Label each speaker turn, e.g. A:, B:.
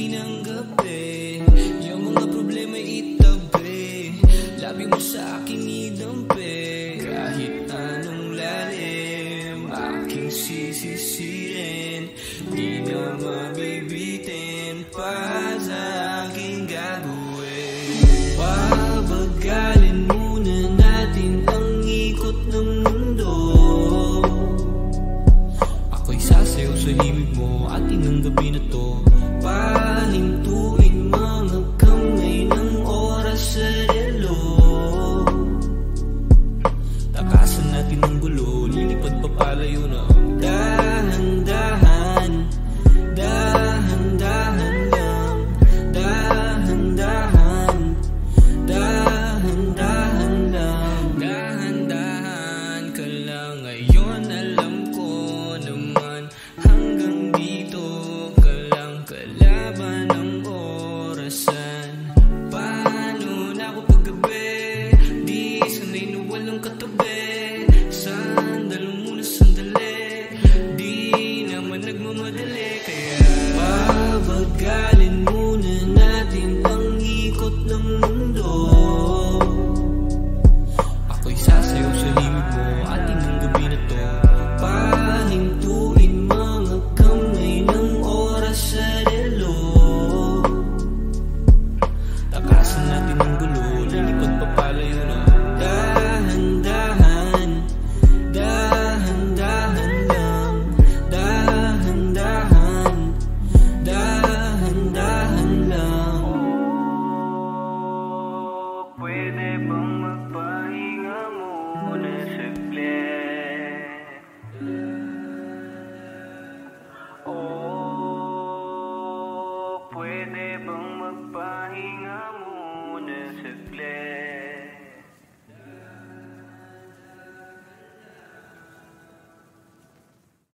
A: huli ng gabi. Yung mga problema itabi, labi mo sa akin idampi. Kahit anong lalim, aking sisisirin, di na mabibitin pa sa aking gagawin. Pabagalin muna natin ang ikot ng mundo. Ako'y sasayaw sa himig mo atin ng gabi na to. Pahintuin mga kamay ng oras sa relo. Takasan natin ang gulo, lilipad pa palayo na. Dahan-dahan, dahan-dahan lang. Dahan-dahan, dahan-dahan lang. Dahan-dahan ka lang ngayon, alam ko naman. Hanggang dito ka lang, kalaban ng orasan. Paano na ako paggabi, di sanay na walang katabi. Sandal muna sandali, di naman nagmamadali. Kaya pabagalin muna natin ang ikot ng mundo. Ako'y sasayaw sa himig mo atin ng gabi na to. Pahintuin mga kamay ng oras sa relo. Takasan natin ang gulo, lilipad pa palayo na. Dahan-dahan, dahan-dahan lang. Dahan-dahan, dahan-dahan lang. Pwede bang magpahinga muna saglit? Oh, pwede bang